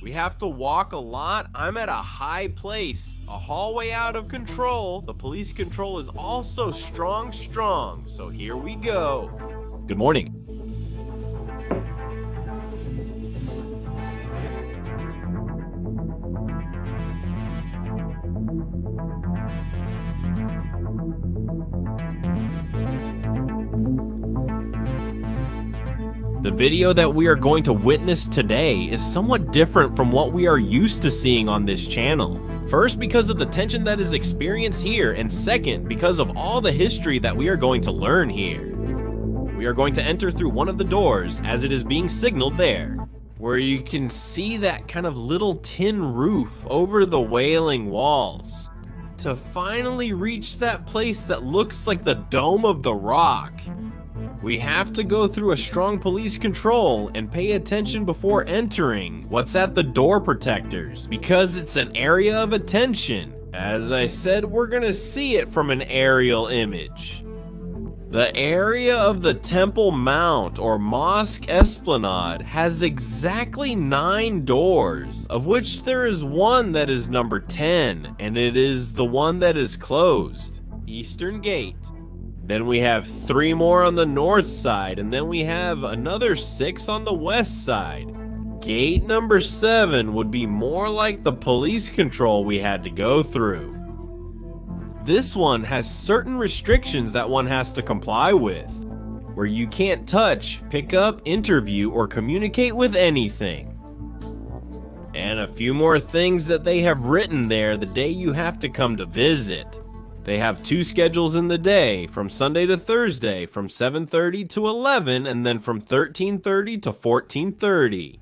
We have to walk a lot. I'm at a high place, a hallway out of control. The police control is also strong, so here we go. Good morning. The video that we are going to witness today is somewhat different from what we are used to seeing on this channel. First, because of the tension that is experienced here, and second, because of all the history that we are going to learn here. We are going to enter through one of the doors as it is being signaled there, where you can see that kind of little tin roof over the wailing walls, to finally reach that place that looks like the Dome of the Rock. We have to go through a strong police control and pay attention before entering what's at the door protectors, because it's an area of attention. As I said, we're gonna see it from an aerial image. The area of the Temple Mount or Mosque Esplanade has exactly 9 doors, of which there is one that is number 10, and it is the one that is closed, Eastern Gate. Then we have 3 more on the north side, and then we have another 6 on the west side. Gate number 7 would be more like the police control we had to go through. This one has certain restrictions that one has to comply with, where you can't touch, pick up, interview, or communicate with anything. And a few more things that they have written there the day you have to come to visit. They have 2 schedules in the day, from Sunday to Thursday, from 7:30 to 11, and then from 13:30 to 14:30.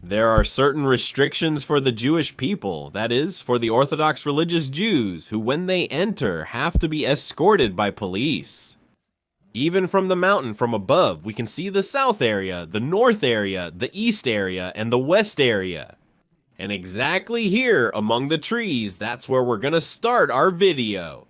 There are certain restrictions for the Jewish people, that is, for the Orthodox religious Jews, who when they enter have to be escorted by police. Even from the mountain from above, we can see the south area, the north area, the east area, and the west area. And exactly here, among the trees, that's where we're gonna start our video.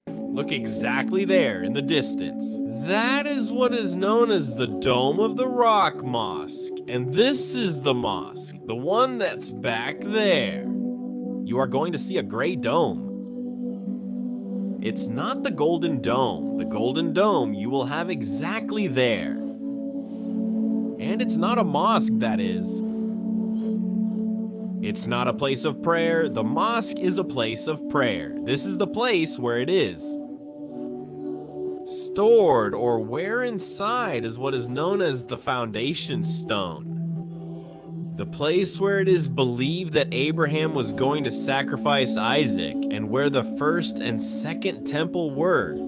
Look exactly there in the distance. That is what is known as the Dome of the Rock Mosque. And this is the mosque, the one that's back there. You are going to see a gray dome. It's not the Golden Dome. The Golden Dome you will have exactly there. And it's not a mosque, that is. It's not a place of prayer. The mosque is a place of prayer. This is the place where it is stored, or where inside is what is known as the foundation stone. The place where it is believed that Abraham was going to sacrifice Isaac, and where the first and second temple were.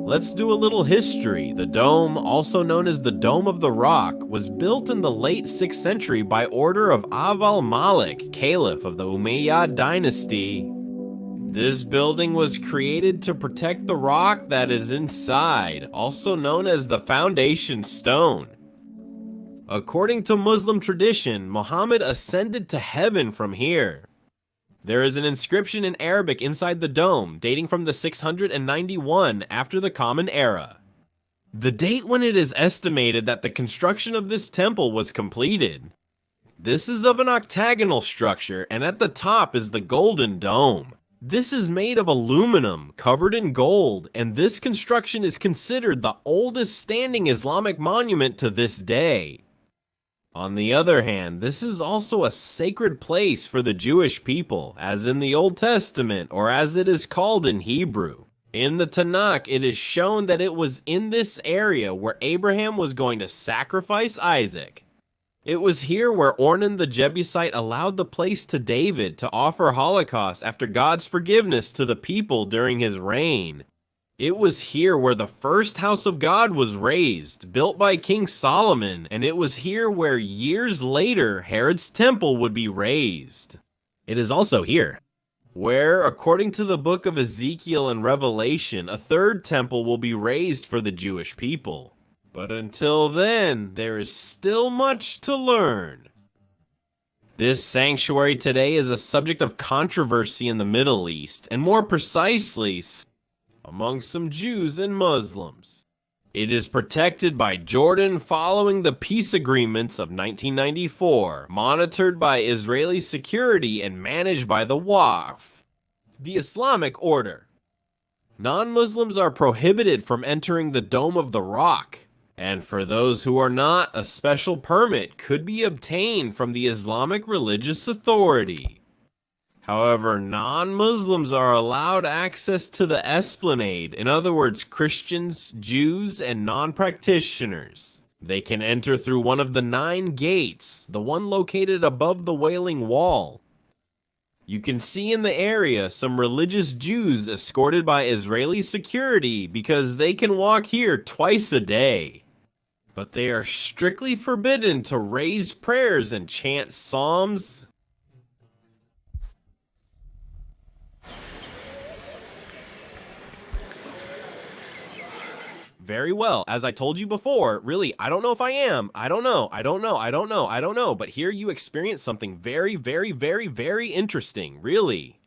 Let's do a little history. The dome, also known as the Dome of the Rock, was built in the late 6th century by order of Ab al-Malik, Caliph of the Umayyad dynasty. This building was created to protect the rock that is inside, also known as the foundation stone. According to Muslim tradition, Muhammad ascended to heaven from here. There is an inscription in Arabic inside the dome, dating from the 691 after the Common Era. The date when it is estimated that the construction of this temple was completed. This is of an octagonal structure, and at the top is the golden dome. This is made of aluminum, covered in gold, and this construction is considered the oldest standing Islamic monument to this day. On the other hand, this is also a sacred place for the Jewish people, as in the Old Testament, or as it is called in Hebrew. In the Tanakh, it is shown that it was in this area where Abraham was going to sacrifice Isaac. It was here where Ornan the Jebusite allowed the place to David to offer holocaust after God's forgiveness to the people during his reign. It was here where the first house of God was raised, built by King Solomon, and it was here where years later Herod's temple would be raised. It is also here where, according to the book of Ezekiel and Revelation, a third temple will be raised for the Jewish people. But until then, there is still much to learn. This sanctuary today is a subject of controversy in the Middle East, and more precisely, among some Jews and Muslims. It is protected by Jordan following the peace agreements of 1994, monitored by Israeli security and managed by the Waqf, the Islamic order. Non-Muslims are prohibited from entering the Dome of the Rock. And for those who are not, a special permit could be obtained from the Islamic Religious Authority. However, non-Muslims are allowed access to the esplanade, in other words, Christians, Jews, and non-practitioners. They can enter through one of the 9 gates, the one located above the Wailing Wall. You can see in the area some religious Jews escorted by Israeli security because they can walk here twice a day. But they are strictly forbidden to raise prayers and chant psalms. Very well, as I told you before, really, I don't know if I am. I don't know. But here you experience something very, very, very, very interesting, really.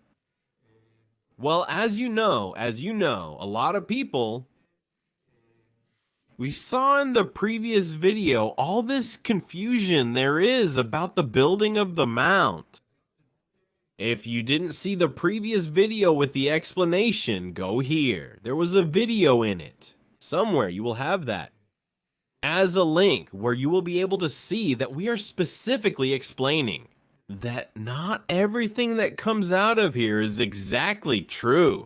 Well, as you know, a lot of people... We saw in the previous video all this confusion there is about the building of the mount. If you didn't see the previous video with the explanation, go here. There was a video in it. Somewhere you will have that as a link where you will be able to see that we are specifically explaining that not everything that comes out of here is exactly true.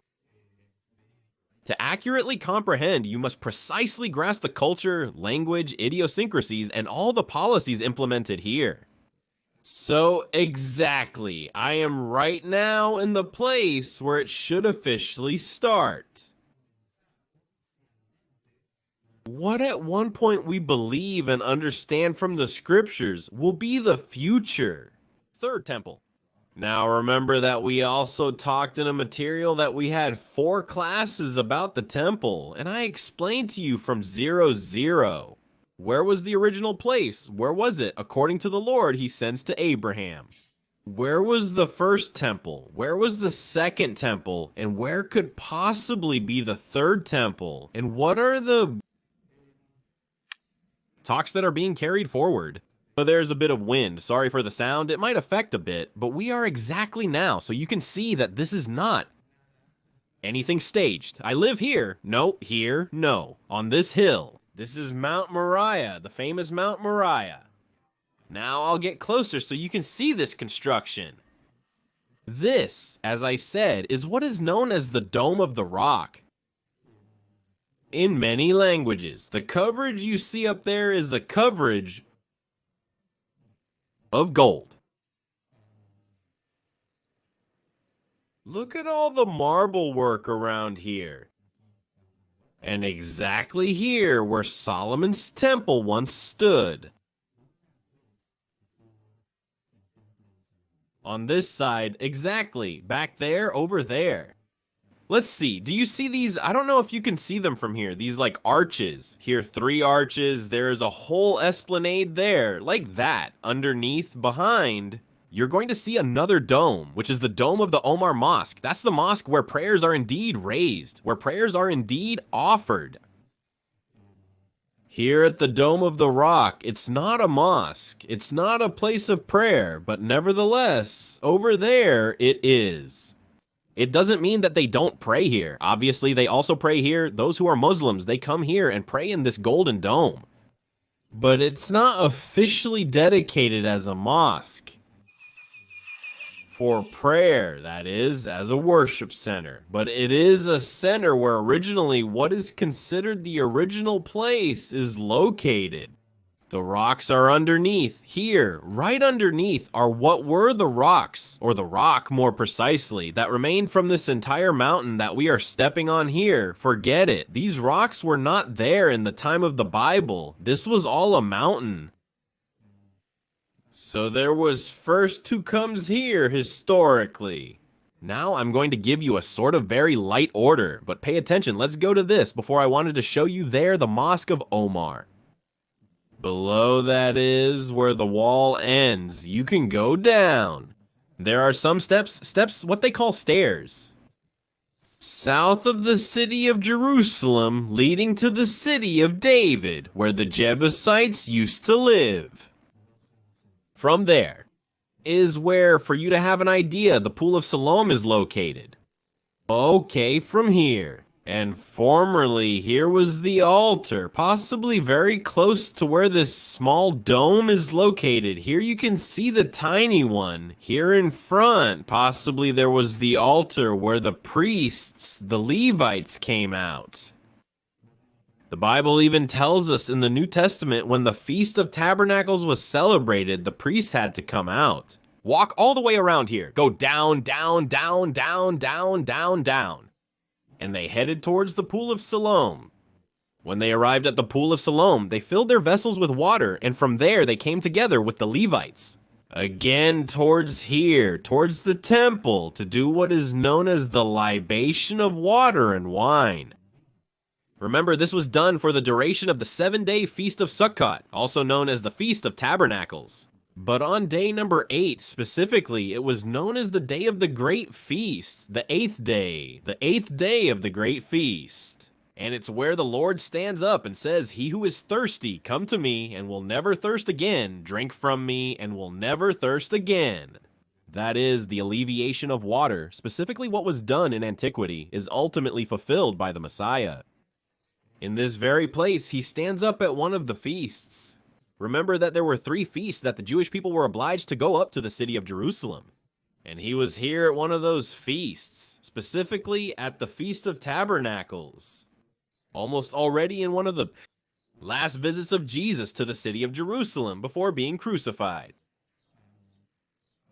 To accurately comprehend, you must precisely grasp the culture, language, idiosyncrasies, and all the policies implemented here. So exactly, I am right now in the place where it should officially start. What at one point we believe and understand from the scriptures will be the future. Third temple. Now remember that we also talked in a material that we had 4 classes about the temple, and I explained to you from 0-0. Where was the original place? Where was it? According to the Lord, he sends to Abraham. Where was the first temple? Where was the second temple? And where could possibly be the third temple? And what are the talks that are being carried forward? But there's a bit of wind. Sorry for the sound. It might affect a bit, but we are exactly now, so you can see that this is not anything staged. I live here. No, here, no. On this hill. This is Mount Moriah, the famous Mount Moriah. Now I'll get closer so you can see this construction. This, as I said, is what is known as the Dome of the Rock. In many languages, the coverage you see up there is a coverage of gold. Look at all the marble work around here. And exactly here where Solomon's temple once stood. On this side, exactly, back there, over there. Let's see, do you see these? I don't know if you can see them from here. These like arches. Here, 3 arches. There is a whole esplanade there, like that, underneath, behind you're going to see another dome, which is the dome of the Omar Mosque. That's the mosque where prayers are indeed raised, where prayers are indeed offered. Here at the Dome of the Rock, it's not a mosque, it's not a place of prayer, but nevertheless, over there it is. It doesn't mean that they don't pray here. Obviously, they also pray here. Those who are Muslims, they come here and pray in this golden dome. But it's not officially dedicated as a mosque. For prayer, that is, as a worship center. But it is a center where originally what is considered the original place is located. The rocks are underneath. Here, right underneath, are what were the rocks, or the rock more precisely, that remained from this entire mountain that we are stepping on here. Forget it. These rocks were not there in the time of the Bible. This was all a mountain. So there was first who comes here historically. Now I'm going to give you a sort of very light order, but pay attention, let's go to this before I wanted to show you there the Mosque of Omar. Below that is where the wall ends. You can go down. There are some steps, what they call stairs. South of the city of Jerusalem, leading to the city of David, where the Jebusites used to live. From there is where, for you to have an idea, the Pool of Siloam is located. Okay, from here. And formerly, here was the altar, possibly very close to where this small dome is located. Here you can see the tiny one. Here in front, possibly there was the altar where the priests, the Levites, came out. The Bible even tells us in the New Testament when the Feast of Tabernacles was celebrated, the priests had to come out. Walk all the way around here. Go down, down, down, down, down, down, down. And they headed towards the Pool of Siloam. When they arrived at the Pool of Siloam, they filled their vessels with water, and from there they came together with the Levites. Again towards here, towards the temple, to do what is known as the libation of water and wine. Remember, this was done for the duration of the 7-day Feast of Sukkot, also known as the Feast of Tabernacles. But on day number 8, specifically, it was known as the Day of the Great Feast, the 8th day of the Great Feast. And it's where the Lord stands up and says, "He who is thirsty, come to me, and will never thirst again. Drink from me, and will never thirst again." That is, the alleviation of water, specifically what was done in antiquity, is ultimately fulfilled by the Messiah. In this very place, he stands up at one of the feasts. Remember that there were 3 feasts that the Jewish people were obliged to go up to the city of Jerusalem. And he was here at one of those feasts, specifically at the Feast of Tabernacles. Almost already in one of the last visits of Jesus to the city of Jerusalem before being crucified.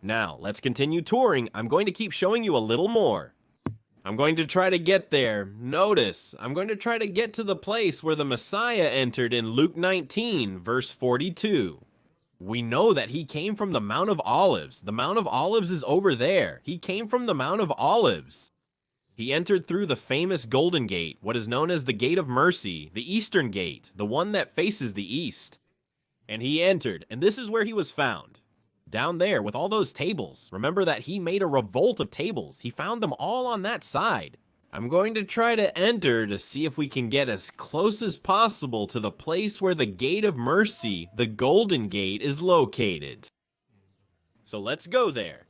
Now, let's continue touring. I'm going to keep showing you a little more. I'm going to try to get there. Notice, I'm going to try to get to the place where the Messiah entered in Luke 19, verse 42. We know that he came from the Mount of Olives. The Mount of Olives is over there. He came from the Mount of Olives. He entered through the famous Golden Gate, what is known as the Gate of Mercy, the Eastern Gate, the one that faces the east. And he entered, and this is where he was found. Down there with all those tables. Remember that he made a revolt of tables. He found them all on that side. I'm going to try to enter to see if we can get as close as possible to the place where the Gate of Mercy, the Golden Gate, is located. So let's go there.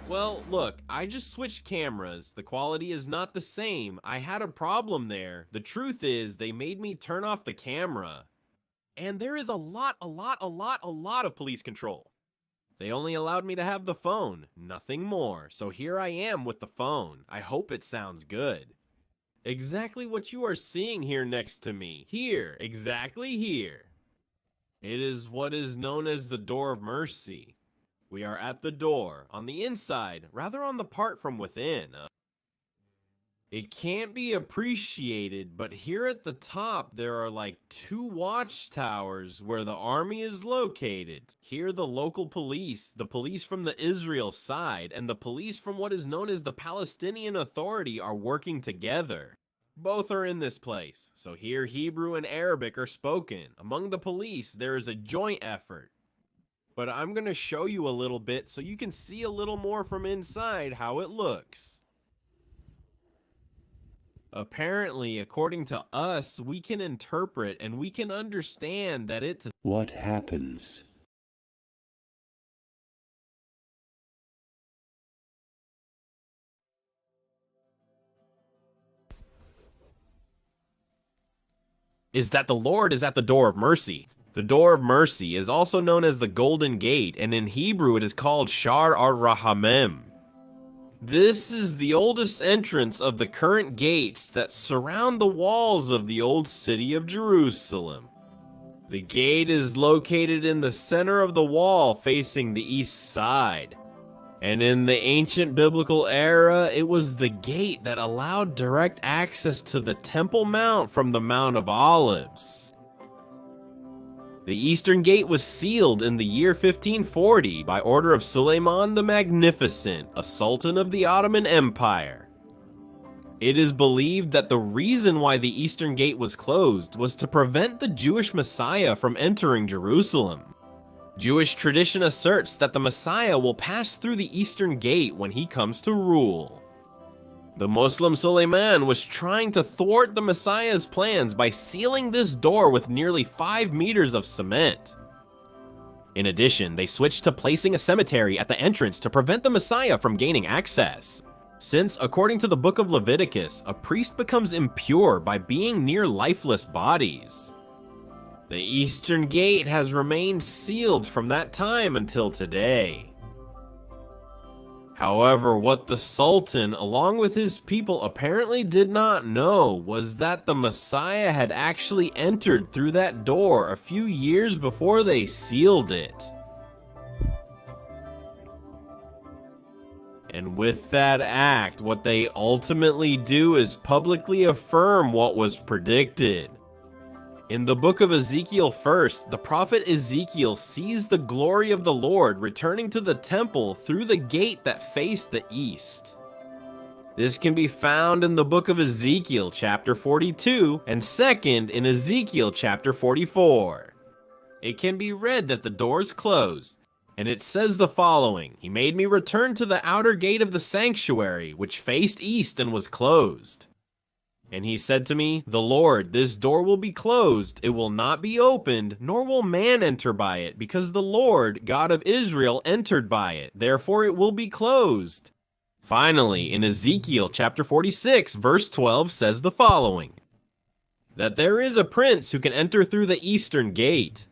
Well, look, I just switched cameras. The quality is not the same. I had a problem there. The truth is, they made me turn off the camera. And there is a lot of police control. They only allowed me to have the phone, nothing more. So here I am with the phone. I hope it sounds good. Exactly what you are seeing here next to me. Here, exactly here. It is what is known as the Door of Mercy. We are at the door, on the inside, rather on the part from within. It can't be appreciated, but here at the top there are like 2 watchtowers where the army is located. Here the local police, the police from the Israel side, and the police from what is known as the Palestinian Authority are working together. Both are in this place, so here Hebrew and Arabic are spoken. Among the police, there is a joint effort. But I'm going to show you a little bit so you can see a little more from inside how it looks. Apparently, according to us, we can interpret and we can understand that it's what happens. is that the Lord is at the door of mercy. The door of mercy is also known as the Golden Gate, and in Hebrew it is called Shar ar-Rahamim. This is the oldest entrance of the current gates that surround the walls of the old city of Jerusalem. The gate is located in the center of the wall facing the east side. And in the ancient biblical era, it was the gate that allowed direct access to the Temple Mount from the Mount of Olives. The Eastern Gate was sealed in the year 1540 by order of Suleiman the Magnificent, a sultan of the Ottoman Empire. It is believed that the reason why the Eastern Gate was closed was to prevent the Jewish Messiah from entering Jerusalem. Jewish tradition asserts that the Messiah will pass through the Eastern Gate when he comes to rule. The Muslim Suleiman was trying to thwart the Messiah's plans by sealing this door with nearly 5 meters of cement. In addition, they switched to placing a cemetery at the entrance to prevent the Messiah from gaining access. Since, according to the book of Leviticus, a priest becomes impure by being near lifeless bodies. The Eastern Gate has remained sealed from that time until today. However, what the Sultan, along with his people, apparently did not know was that the Messiah had actually entered through that door a few years before they sealed it. And with that act, what they ultimately do is publicly affirm what was predicted. In the book of Ezekiel first, the prophet Ezekiel sees the glory of the Lord returning to the temple through the gate that faced the east. This can be found in the book of Ezekiel chapter 42 and second in Ezekiel chapter 44. It can be read that the doors closed, and it says the following: He made me return to the outer gate of the sanctuary, which faced east and was closed. And he said to me, The Lord, this door will be closed, it will not be opened, nor will man enter by it, because the Lord, God of Israel, entered by it, therefore it will be closed. Finally, in Ezekiel chapter 46, verse 12 says the following: That there is a prince who can enter through the eastern gate,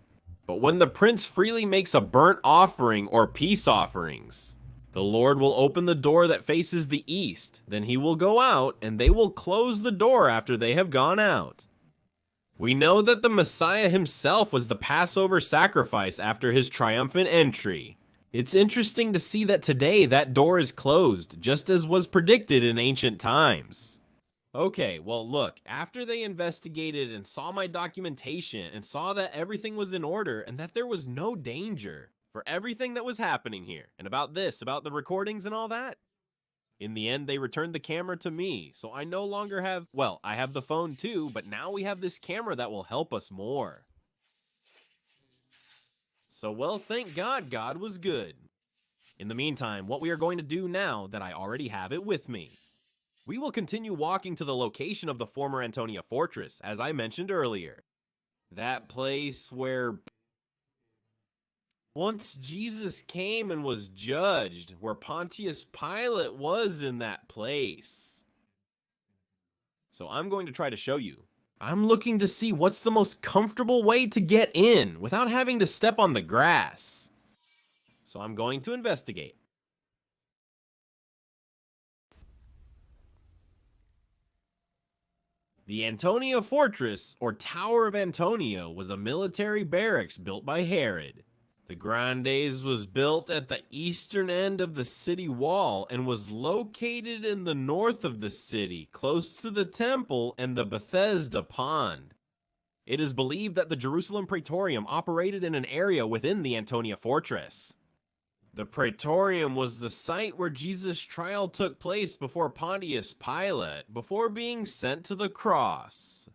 but when the prince freely makes a burnt offering or peace offerings, the Lord will open the door that faces the east, then he will go out, and they will close the door after they have gone out. We know that the Messiah himself was the Passover sacrifice after his triumphant entry. It's interesting to see that today that door is closed, just as was predicted in ancient times. Okay, well look, after they investigated and saw my documentation and saw that everything was in order and that there was no danger for everything that was happening here, and about the recordings and all that, in the end they returned the camera to me, so I no longer have, well, I have the phone too, but now we have this camera that will help us more. So, well, thank God, God was good. In the meantime, what we are going to do now that I already have it with me, we will continue walking to the location of the former Antonia fortress, as I mentioned earlier. That place where Once Jesus came and was judged, where Pontius Pilate was in that place. So I'm going to try to show you. I'm looking to see what's the most comfortable way to get in without having to step on the grass. So I'm going to investigate. The Antonia Fortress, or Tower of Antonia, was a military barracks built by Herod. The Grandes was built at the eastern end of the city wall and was located in the north of the city, close to the temple and the Bethesda pond. It is believed that the Jerusalem Praetorium operated in an area within the Antonia Fortress. The Praetorium was the site where Jesus' trial took place before Pontius Pilate, before being sent to the cross.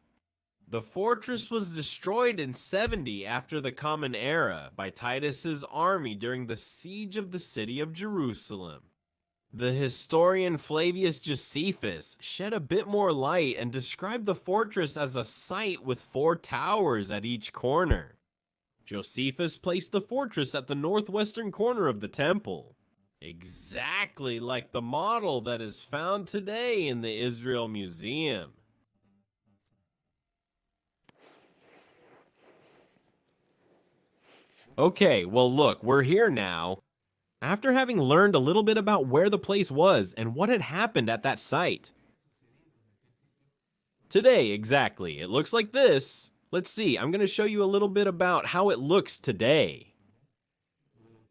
The fortress was destroyed in 70 after the Common Era by Titus's army during the siege of the city of Jerusalem. The historian Flavius Josephus shed a bit more light and described the fortress as a site with 4 towers at each corner. Josephus placed the fortress at the northwestern corner of the temple, exactly like the model that is found today in the Israel Museum. Okay, well look, we're here now. After having learned a little bit about where the place was and what had happened at that site. Today, exactly, it looks like this. Let's see, I'm going to show you a little bit about how it looks today.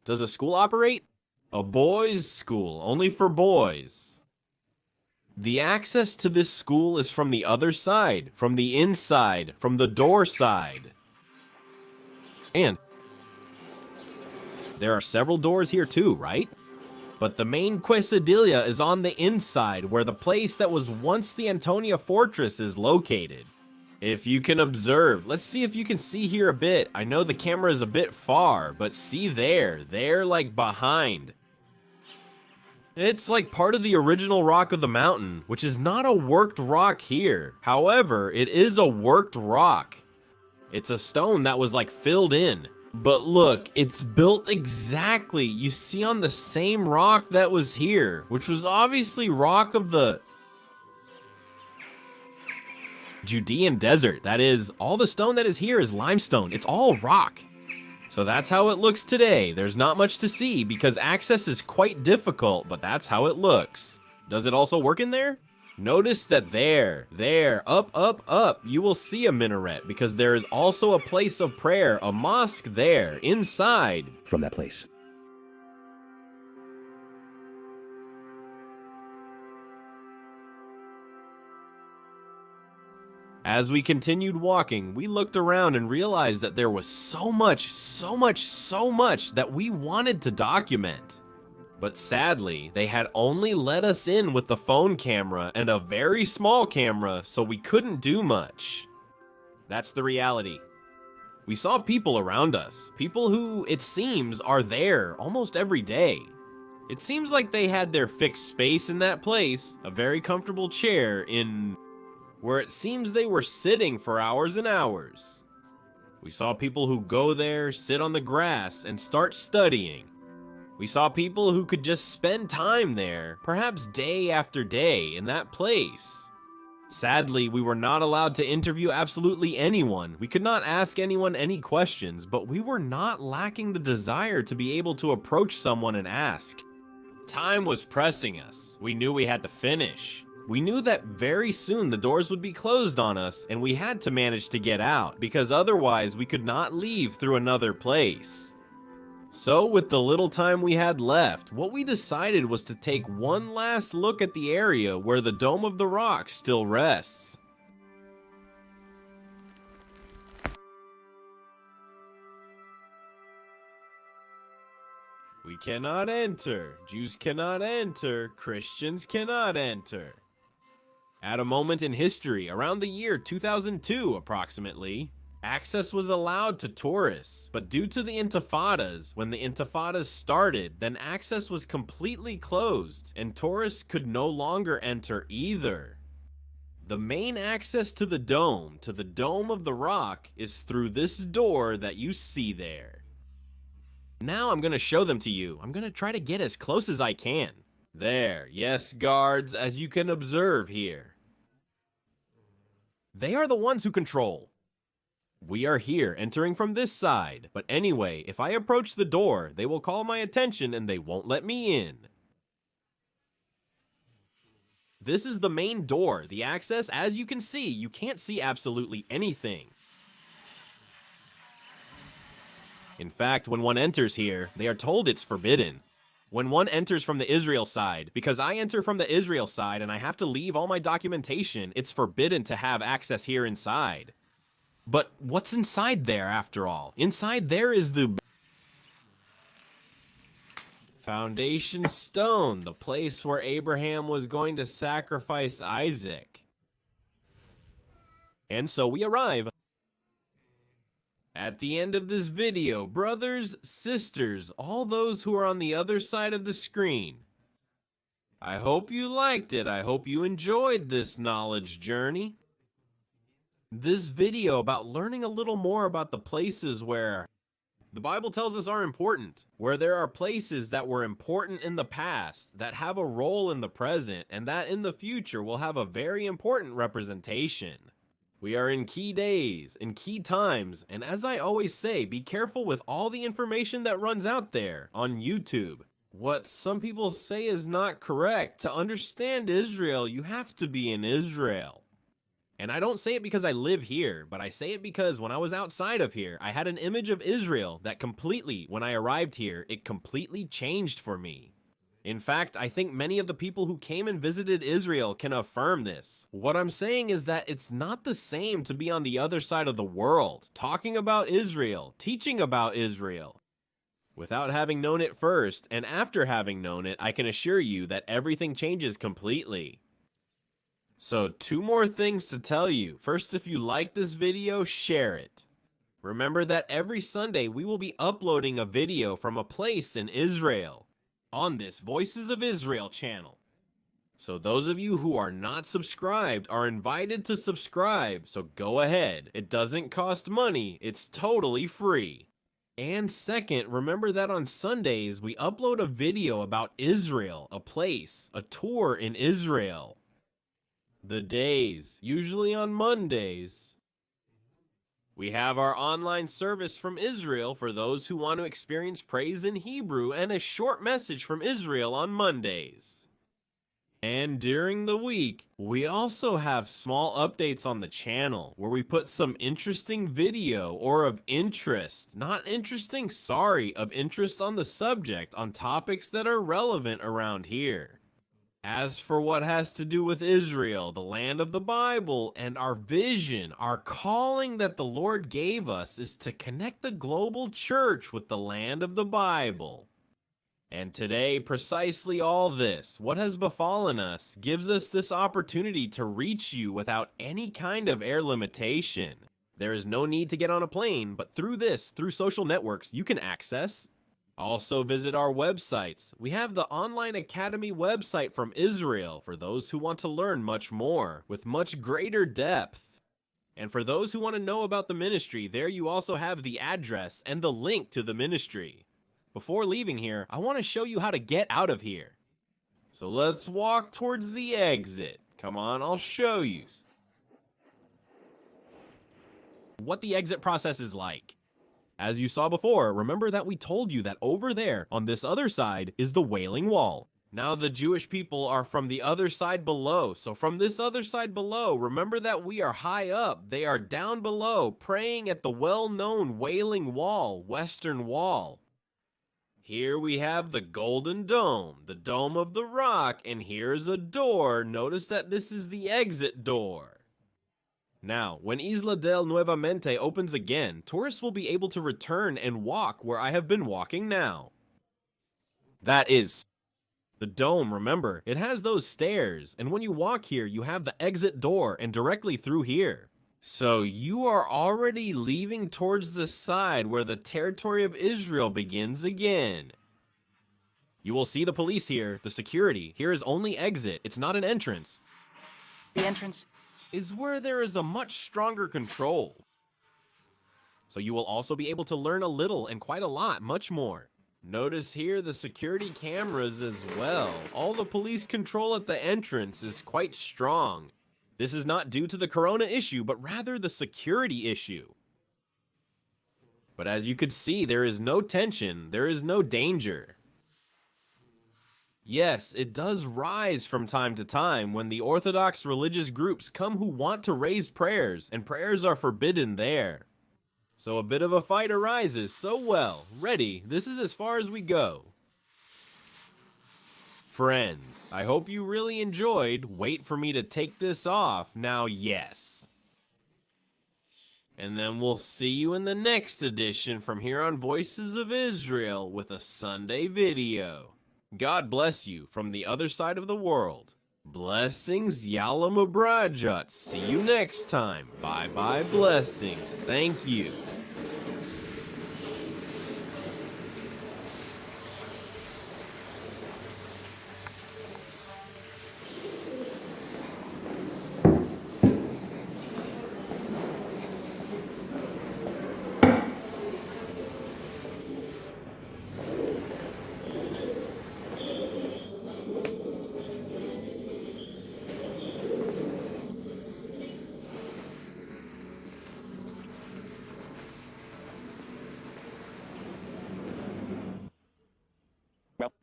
Does a school operate? A boys' school, only for boys. The access to this school is from the other side, from the inside, from the door side. And there are several doors here too, right? But the main quesadilla is on the inside, where the place that was once the Antonia Fortress is located. If you can observe, let's see if you can see here a bit. I know the camera is a bit far, but see there, like behind. It's like part of the original rock of the mountain, which is not a worked rock here. However, it is a worked rock. It's a stone that was like filled in. But look, it's built exactly, you see, on the same rock that was here, which was obviously rock of the Judean desert. That is, all the stone that is here is limestone. It's all rock. So that's how it looks today. There's not much to see because access is quite difficult, but that's how it looks. Does it also work in there? Notice that there, up, you will see a minaret because there is also a place of prayer, a mosque there, inside. From that place. As we continued walking, we looked around and realized that there was so much that we wanted to document. But sadly, they had only let us in with the phone camera and a very small camera, so we couldn't do much. That's the reality. We saw people around us, people who, it seems, are there almost every day. It seems like they had their fixed space in that place, a very comfortable chair in where it seems they were sitting for hours and hours. We saw people who go there, sit on the grass, and start studying. We saw people who could just spend time there, perhaps day after day, in that place. Sadly, we were not allowed to interview absolutely anyone. We could not ask anyone any questions, but we were not lacking the desire to be able to approach someone and ask. Time was pressing us. We knew we had to finish. We knew that very soon the doors would be closed on us, and we had to manage to get out, because otherwise we could not leave through another place. So with the little time we had left, what we decided was to take one last look at the area where the Dome of the Rock still rests. We cannot enter, Jews cannot enter, Christians cannot enter. At a moment in history, around the year 2002 approximately, access was allowed to tourists, but due to the intifadas, when the intifadas started, then access was completely closed, and tourists could no longer enter either. The main access to the Dome of the Rock, is through this door that you see there. Now I'm gonna show them to you. I'm gonna try to get as close as I can. There, yes, guards, as you can observe here. They are the ones who control. We are here, entering from this side, but anyway, if I approach the door, they will call my attention and they won't let me in. This is the main door. The access, as you can see, you can't see absolutely anything. In fact, when one enters here, they are told it's forbidden. When one enters from the Israel side, because I enter from the Israel side and I have to leave all my documentation, it's forbidden to have access here inside. But what's inside there after all? Inside there is the foundation stone, the place where Abraham was going to sacrifice Isaac. And so we arrive. At the end of this video, brothers, sisters, all those who are on the other side of the screen, I hope you liked it. I hope you enjoyed this knowledge journey. This video about learning a little more about the places where the Bible tells us are important, where there are places that were important in the past, that have a role in the present, and that in the future will have a very important representation. We are in key days, in key times, and as I always say, be careful with all the information that runs out there on YouTube. What some people say is not correct. To understand Israel, you have to be in Israel. And I don't say it because I live here, but I say it because when I was outside of here, I had an image of Israel that completely, when I arrived here, it completely changed for me. In fact, I think many of the people who came and visited Israel can affirm this. What I'm saying is that it's not the same to be on the other side of the world, talking about Israel, teaching about Israel. Without having known it first, and after having known it, I can assure you that everything changes completely. So 2 more things to tell you. First, if you like this video, share it. Remember that every Sunday we will be uploading a video from a place in Israel on this Voices of Israel channel. So those of you who are not subscribed are invited to subscribe, so go ahead. It doesn't cost money, it's totally free. And second, remember that on Sundays we upload a video about Israel, a place, a tour in Israel. The days, usually on Mondays. We have our online service from Israel for those who want to experience praise in Hebrew and a short message from Israel on Mondays. And during the week, we also have small updates on the channel where we put some interesting video or of interest, not interesting, sorry, of interest on the subject on topics that are relevant around here. As for what has to do with Israel, the land of the Bible, and our vision, our calling that the Lord gave us is to connect the global church with the land of the Bible. And today, precisely all this, what has befallen us, gives us this opportunity to reach you without any kind of air limitation. There is no need to get on a plane, but through social networks, you can access. Also visit our websites. We have the Online Academy website from Israel for those who want to learn much more, with much greater depth. And for those who want to know about the ministry, there you also have the address and the link to the ministry. Before leaving here, I want to show you how to get out of here. So let's walk towards the exit. Come on, I'll show you what the exit process is like. As you saw before, remember that we told you that over there, on this other side, is the Wailing Wall. Now the Jewish people are from the other side below, so from this other side below, remember that we are high up. They are down below, praying at the well-known Wailing Wall, Western Wall. Here we have the Golden Dome, the Dome of the Rock, and here's a door. Notice that this is the exit door. Now, when Isla del Nuevamente opens again, tourists will be able to return and walk where I have been walking now. That is the dome, remember, it has those stairs, and when you walk here, you have the exit door and directly through here. So you are already leaving towards the side where the territory of Israel begins again. You will see the police here, the security. Here is only exit, it's not an entrance. The entrance is where there is a much stronger control. So you will also be able to learn a little and quite a lot, much more. Notice here the security cameras as well. All the police control at the entrance is quite strong. This is not due to the corona issue, but rather the security issue. But as you could see, there is no tension, there is no danger. Yes, it does rise from time to time when the Orthodox religious groups come who want to raise prayers, and prayers are forbidden there. So a bit of a fight arises, so well, ready, this is as far as we go. Friends, I hope you really enjoyed. Wait for me to take this off, now yes. And then we'll see you in the next edition from here on Voices of Israel with a Sunday video. God bless you from the other side of the world. Blessings, Yalla Mabrajat. See you next time. Bye-bye, blessings. Thank you.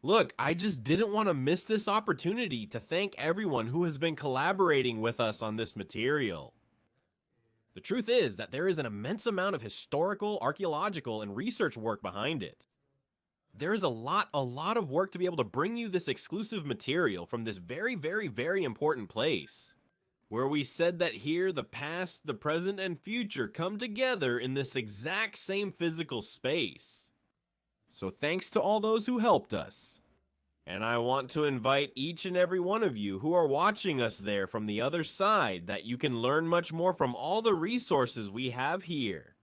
Look, I just didn't want to miss this opportunity to thank everyone who has been collaborating with us on this material. The truth is that there is an immense amount of historical, archaeological, and research work behind it. There is a lot of work to be able to bring you this exclusive material from this very important place, where we said that here the past, the present, and future come together in this exact same physical space. So thanks to all those who helped us. And I want to invite each and every one of you who are watching us there from the other side that you can learn much more from all the resources we have here.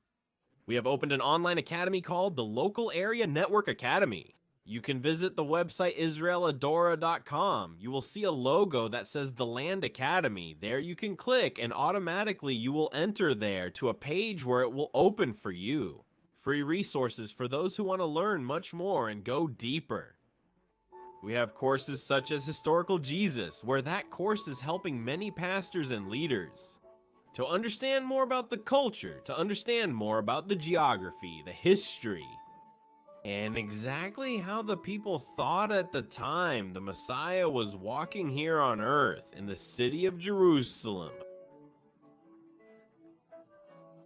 We have opened an online academy called the Local Area Network Academy. You can visit the website israeladora.com. You will see a logo that says the Land Academy. There you can click and automatically you will enter there to a page where it will open for you. Free resources for those who want to learn much more and go deeper. We have courses such as Historical Jesus, where that course is helping many pastors and leaders to understand more about the culture, to understand more about the geography, the history, and exactly how the people thought at the time the Messiah was walking here on earth in the city of Jerusalem.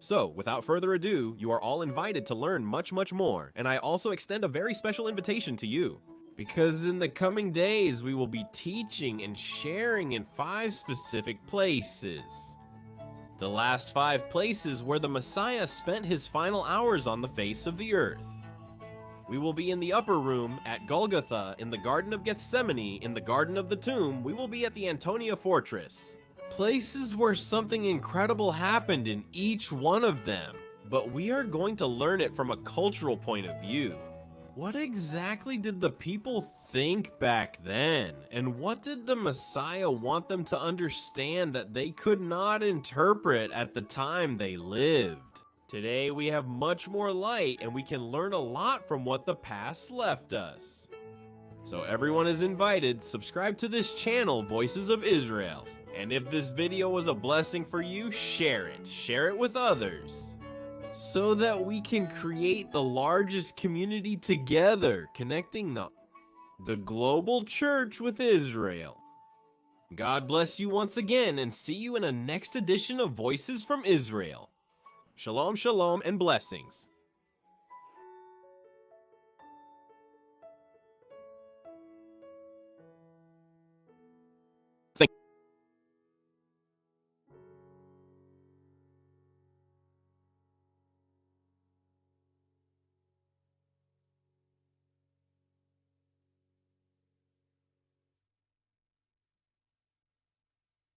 So, without further ado, you are all invited to learn much more, and I also extend a very special invitation to you. Because in the coming days, we will be teaching and sharing in 5 specific places. The last 5 places where the Messiah spent his final hours on the face of the earth. We will be in the upper room at Golgotha, in the Garden of Gethsemane, in the Garden of the Tomb. We will be at the Antonia Fortress. Places where something incredible happened in each one of them, but we are going to learn it from a cultural point of view. What exactly did the people think back then? And what did the Messiah want them to understand that they could not interpret at the time they lived? Today we have much more light and we can learn a lot from what the past left us. So everyone is invited. Subscribe to this channel, Voices of Israel. And if this video was a blessing for you, share it. Share it with others. So that we can create the largest community together, connecting the global church with Israel. God bless you once again, and see you in a next edition of Voices from Israel. Shalom, shalom, and blessings.